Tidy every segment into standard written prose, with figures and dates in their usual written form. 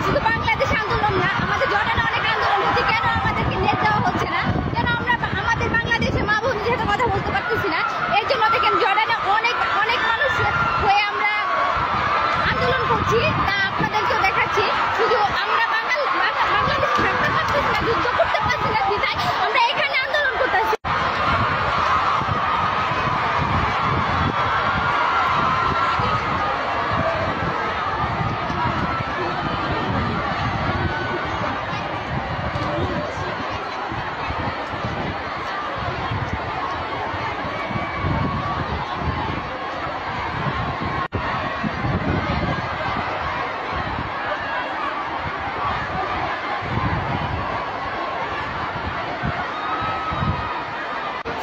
শুধু বাংলাদেশে আন্দোলন না, আমাদের জর্ডানে অনেক আন্দোলন হচ্ছে। কেন আমাদেরকে নেট দেওয়া হচ্ছে না? কেন আমরা আমাদের বাংলাদেশে মা বোনদের সাথে কথা বলতে পারতেছি না? এর জন্য দেখেন জর্ডানে অনেক অনেক মানুষ হয়ে আমরা আন্দোলন করছি, তা আপনাদেরকেও দেখাচ্ছি। শুধু আমরা বাংলাদেশে থাকতে পারতেছি না, যুদ্ধ করতে পারছি না, বিধায় আমরা এখানে আন্দোলন করতেছি।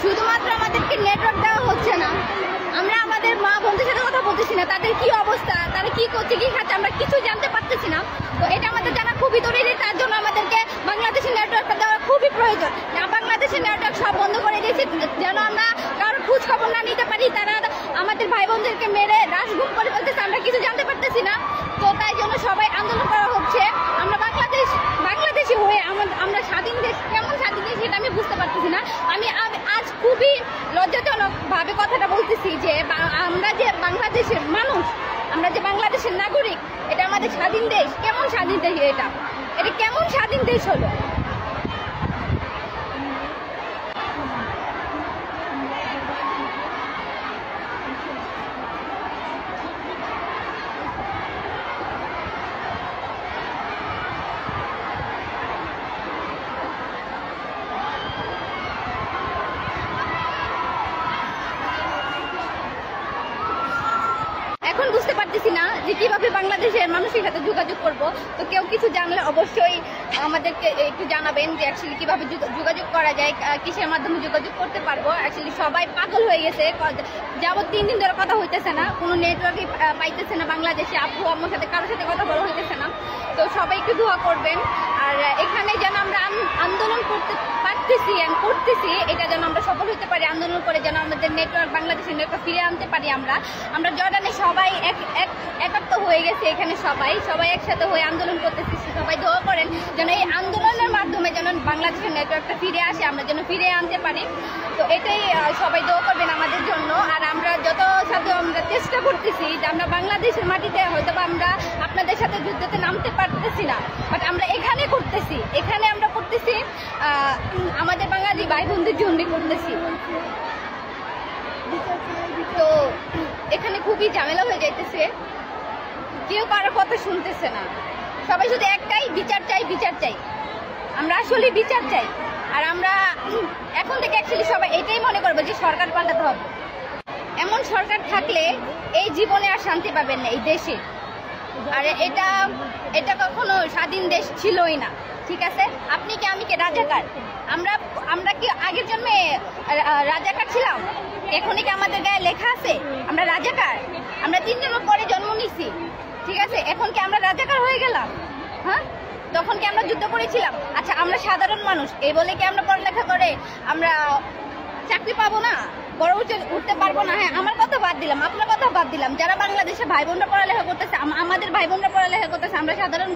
শুধুমাত্র আমাদেরকে নেটওয়ার্ক দেওয়া হচ্ছে না, আমরা আমাদের মা বোনদের সাথে কথা বলতেছি না। তাদের কি অবস্থা, তারা কি করছে, কি খাচ্ছে, আমরা কিছু জানতে পারতেছি না। তো এটা আমাদের জানা খুবই জরুরি। তার জন্য আমাদেরকে বাংলাদেশের নেটওয়ার্কটা দেওয়া খুবই প্রয়োজন। বাংলাদেশের নেটওয়ার্ক সব বন্ধ করে দিয়েছে, যেন আমরা কারোর খোঁজ খবর না নিতে পারি। তারা আমাদের ভাই বোনদেরকে মেরে রাজগুম করে ফেলতেছে, আমরা কিছু জানতে পারতেছি না। তো তাই জন্য সবাই আন্দোলন করা হচ্ছে। আমরা বাংলাদেশি হয়ে আমরা স্বাধীন দেশ, কেমন স্বাধীন দেশ সেটা আমি বুঝতে পারতেছি না। আমি আজ খুবই লজ্জাজনক ভাবে কথাটা বলতেছি যে আমরা যে বাংলাদেশের মানুষ, আমরা যে বাংলাদেশের নাগরিক, এটা আমাদের স্বাধীন দেশ। কেমন স্বাধীন দেশ এটা? এটা কেমন স্বাধীন দেশ হলো? এখন বুঝতে পারতেছি না যে কিভাবে বাংলাদেশের মানুষের সাথে যোগাযোগ করব। তো কেউ কিছু জানলে অবশ্যই আমাদেরকে একটু জানাবেন যে অ্যাকচুয়ালি কিভাবে যোগাযোগ করা যায়, কিসের মাধ্যমে যোগাযোগ করতে পারবো। অ্যাকচুয়ালি সবাই পাগল হয়ে গেছে, যাবত 3 দিন ধরে কথা হইতেছে না, কোনো নেটওয়ার্কই পাইতেছে না বাংলাদেশে। আব্বু আম্মুর সাথে কারোর সাথে কথা বলা হইতেছে না। তো সবাই একটু দোয়া করবেন। আর এখানে যেন আমরা আন্দোলন করতে পারতেছি, করতেছি, এটা যেন আমরা সফল হতে পারি। আন্দোলন করে যেন আমাদের নেটওয়ার্ক, বাংলাদেশের নেটওয়ার্ক ফিরে আনতে পারি। আমরা জর্ডানে সবাই একাত্ম হয়ে গেছে। এখানে সবাই একসাথে হয়ে আন্দোলন করতেছি। সবাই দোয়া করেন যেন এই আন্দোলনের মাধ্যমে যেন বাংলাদেশের নেটওয়ার্কটা ফিরে আসে, আমরা যেন ফিরে আনতে পারি। তো এটাই সবাই দোয়া করবেন আমাদের জন্য। আর আমরা যত সাথে আমরা চেষ্টা করতেছি যে আমরা বাংলাদেশের মাটিতে হয়তো বা আমরা আপনাদের সাথে যুদ্ধতে নামতে পারতেছি না, বাট আমরা এখানে করতেছি। এখানে আমরা করতেছি আমাদের বাঙালি ভাই বোনদের জন্য করতেছি। তো এখানে খুবই ঝামেলা হয়ে যাইতেছে, কেউ কারোর কথা শুনতেছে না। সবাই শুধু একটাই, বিচার চাই, বিচার চাই। আমরা আসলে বিচার চাই। আর আমরা এখন থেকে অ্যাকচুয়ালি সবাই এটাই মনে করবো যে সরকার পাল্টাতে হবে। এমন সরকার থাকলে এই জীবনে আর শান্তি পাবেন না এই দেশে। আর এটা কখনো স্বাধীন দেশ ছিলই না। ঠিক আছে, আপনি কি আমি কি রাজাকার? আমরা কি আগের জন্মে রাজাকার ছিলাম? এখনই কি আমাদের গায়ে লেখা আছে আমরা রাজাকার? আমরা 3 জন্ম পরে জন্ম নিছি, ঠিক আছে? এখন কি আমরা রাজাকার হয়ে গেলাম? হ্যাঁ, তখন কি আমরা যুদ্ধ করেছিলাম? আচ্ছা, আমরা সাধারণ মানুষ, এই বলে কি আমরা পড়ালেখা করে আমরা চাকরি পাবো না, বড় উঠতে পারবো না? হ্যাঁ, আমার কথা বাদ দিলাম, আপনার কথা বাদ দিলাম। যারা বাংলাদেশে ভাই বোনরা পড়ালেখা করতেছে, আমাদের ভাই বোনরা পড়ালেখা করতেছে, আমরা সাধারণ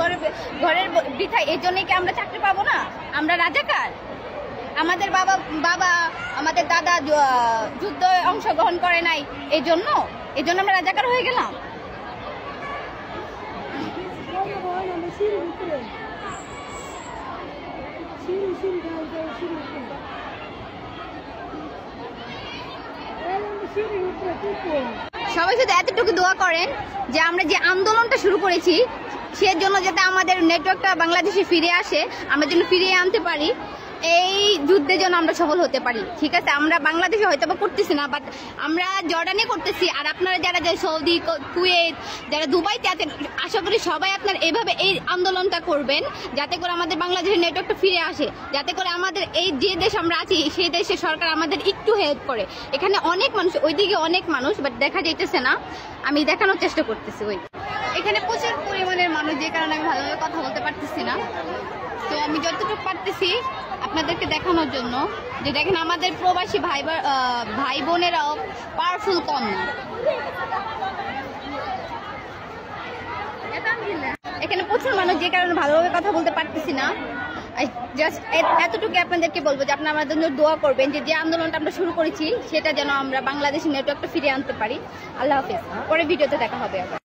ঘরের বৃথায়, এই জন্যই কি আমরা চাকরি পাবো না? আমরা রাজাকার? আমাদের বাবা আমাদের দাদা যুদ্ধ অংশগ্রহণ করে নাই, এই জন্য আমরা রাজাকার হয়ে গেলাম? সবাই শুধু এতটুকু দোয়া করেন যে আমরা যে আন্দোলনটা শুরু করেছি সের জন্য যাতে আমাদের নেটওয়ার্কটা বাংলাদেশে ফিরে আসে, আমরা যেন ফিরিয়ে আনতে পারি। এই যুদ্ধে যেন আমরা সফল হতে পারি। ঠিক আছে, আমরা বাংলাদেশে হয়তো বা করতেছি না, বাট আমরা জর্ডানে করতেছি। আর আপনারা যারা সৌদি, কুয়েত, যারা দুবাইতে আছেন, আশা করি সবাই আপনার এইভাবে এই আন্দোলনটা করবেন, যাতে করে আমাদের বাংলাদেশের নেটওয়ার্কটা ফিরে আসে, যাতে করে আমাদের এই যে দেশ আমরা আছি সেই দেশের সরকার আমাদের একটু হেল্প করে। এখানে অনেক মানুষ, ওইদিকে অনেক মানুষ, বাট দেখা যাইতেছে না। আমি দেখানোর চেষ্টা করতেছি। এখানে প্রচুর পরিমাণের মানুষ, যে কারণে আমি ভালোভাবে কথা বলতে পারতেছি না। তো আমি যতটুকু পারতেছি আপনাদেরকে দেখানোর জন্য যে দেখেন আমাদের প্রবাসী ভাই বোনেরাও পাওয়ারফুল কম না। এখানে প্রচুর মানুষ, যে কারণে ভালোভাবে কথা বলতে পারতেছি না। জাস্ট এতটুকু আপনাদেরকে বলবো যে আপনারা আমাদের জন্য দোয়া করবেন, যে আন্দোলনটা আমরা শুরু করেছি সেটা যেন আমরা বাংলাদেশের নেটওয়ার্কটা ফিরিয়ে আনতে পারি। আল্লাহ হাফেজ, পরে ভিডিওতে দেখা হবে আবার।